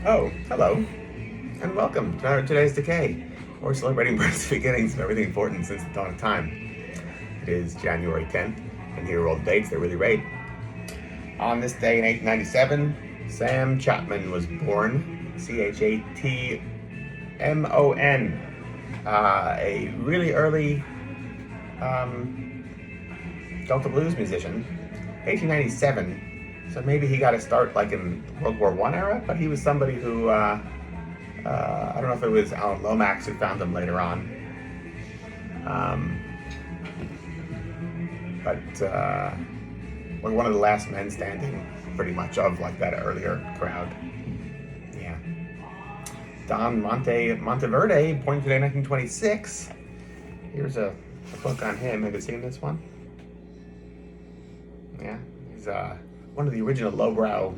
Oh, hello, and welcome to today's Decay. We're celebrating births, beginnings, and everything important since the dawn of time. It is January 10th, and here are all the dates that really rate. On this day in 1897, Sam Chapman was born. Chatmon. A really early Delta blues musician. 1897, so maybe he got to start like in World War I era, but he was somebody who I don't know if it was Alan Lomax who found them later on. Um, but we're one of the last men standing, pretty much, of like that earlier crowd. Yeah. Don Monteverde, born today, 1926. Here's a book on him. Have you seen this one? Yeah. He's one of the original lowbrow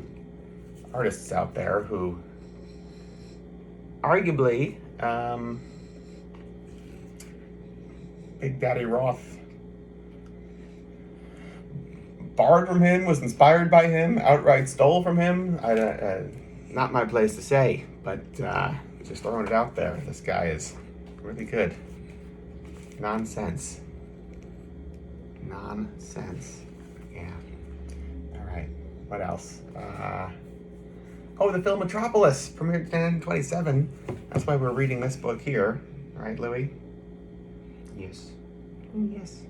artists out there who arguably Big Daddy Roth borrowed from him, was inspired by him, outright stole from him. Not my place to say, but just throwing it out there. This guy is really good. Nonsense. Yeah. All right. What else? The film Metropolis premiered in 1927. That's why we're reading this book here. All right, Louis? Yes. Yes.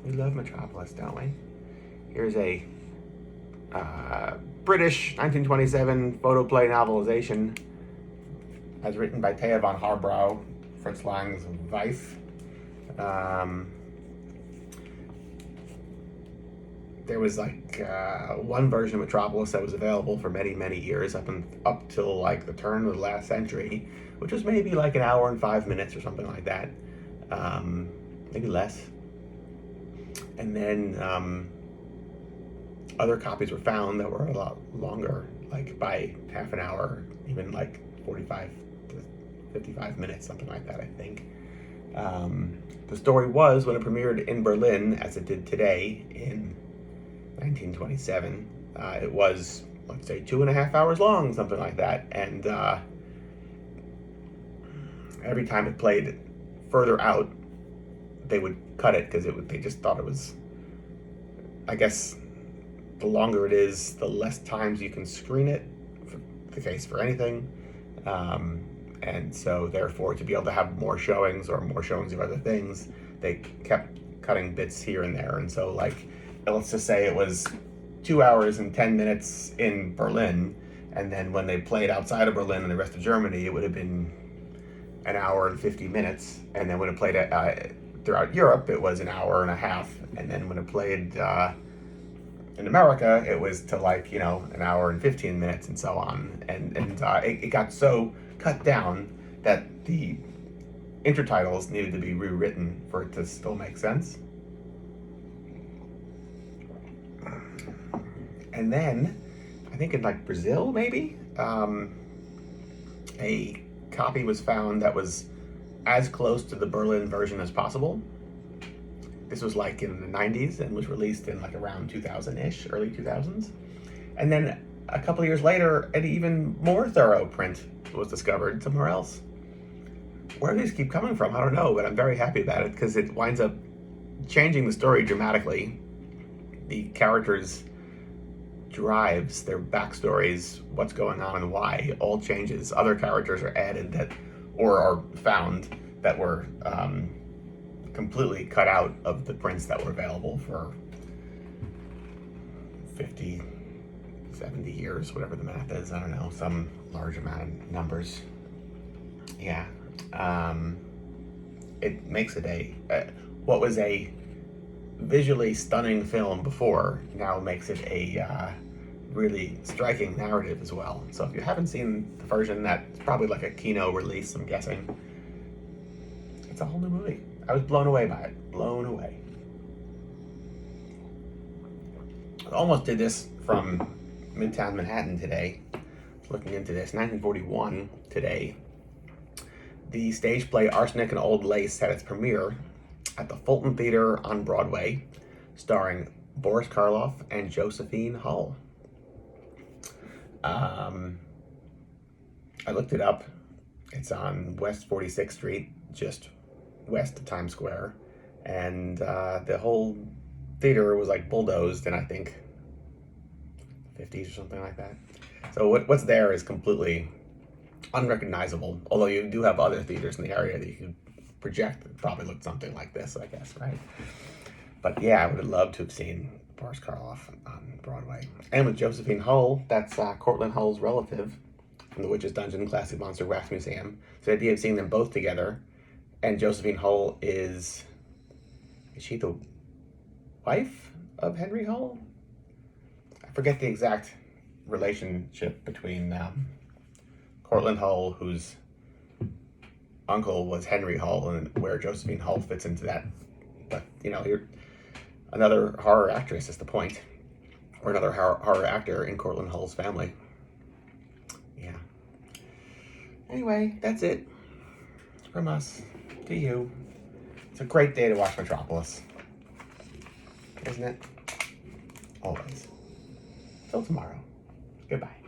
We love Metropolis, don't we? Here's a British 1927 photoplay novelization as written by Thea von Harbrow, Fritz Lang's wife. There was like one version of Metropolis that was available for many, many years up till like the turn of the last century, which was maybe like an hour and 5 minutes or something like that, maybe less. And then other copies were found that were a lot longer, like by half an hour, even like 45 to 55 minutes, something like that, I think. The story was, when it premiered in Berlin, as it did today in 1927, it was, let's say, 2.5 hours long, something like that. And every time it played further out, they would cut it because they just thought it was, I guess, the longer it is, the less times you can screen it, the case for anything. And so therefore, to be able to have more showings or more showings of other things, they kept cutting bits here and there. And so, like, let's just say it was 2 hours and 10 minutes in Berlin, and then when they played outside of Berlin and the rest of Germany, it would have been an hour and 50 minutes. And then when it played throughout Europe, it was an hour and a half. And then when it played in America, it was to like, an hour and 15 minutes and so on. And it got so cut down that the intertitles needed to be rewritten for it to still make sense. And then, I think in like Brazil, maybe, a copy was found that was as close to the Berlin version as possible. This was like in the 90s and was released in like around 2000-ish, early 2000s. And then a couple of years later, an even more thorough print was discovered somewhere else. Where do these keep coming from? I don't know, but I'm very happy about it because it winds up changing the story dramatically. The characters' drives, their backstories, what's going on and why, all changes. Other characters are added or are found that were completely cut out of the prints that were available for 50, 70 years, whatever the math is. I don't know, some large amount of numbers. Yeah. It makes it what was a visually stunning film before now makes it a really striking narrative as well. So if you haven't seen the version, that's probably like a Kino release, I'm guessing. It's a whole new movie. I was blown away by it. Blown away. I almost did this from Midtown Manhattan today. Looking into this, 1941 today. The stage play Arsenic and Old Lace had its premiere at the Fulton Theater on Broadway, starring Boris Karloff and Josephine Hull. I looked it up. It's on West 46th Street, just west of Times Square. And the whole theater was like bulldozed in, I think, 50s or something like that. So what's there is completely unrecognizable. Although you do have other theaters in the area that you could project that probably looked something like this, I guess, right? But yeah, I would have loved to have seen Boris Karloff on Broadway. And with Josephine Hull, that's Cortland Hull's relative from the Witch's Dungeon Classic Monster Wax Museum. So the idea of seeing them both together, and Josephine Hull is she the wife of Henry Hull? I forget the exact relationship between Cortland Hull, whose uncle was Henry Hull, and where Josephine Hull fits into that. But, you know, you're another horror actress is the point. Or another horror actor in Cortland Hull's family. Yeah. Anyway, that's it. From us to you. It's a great day to watch Metropolis. Isn't it? Always. Till tomorrow. Goodbye.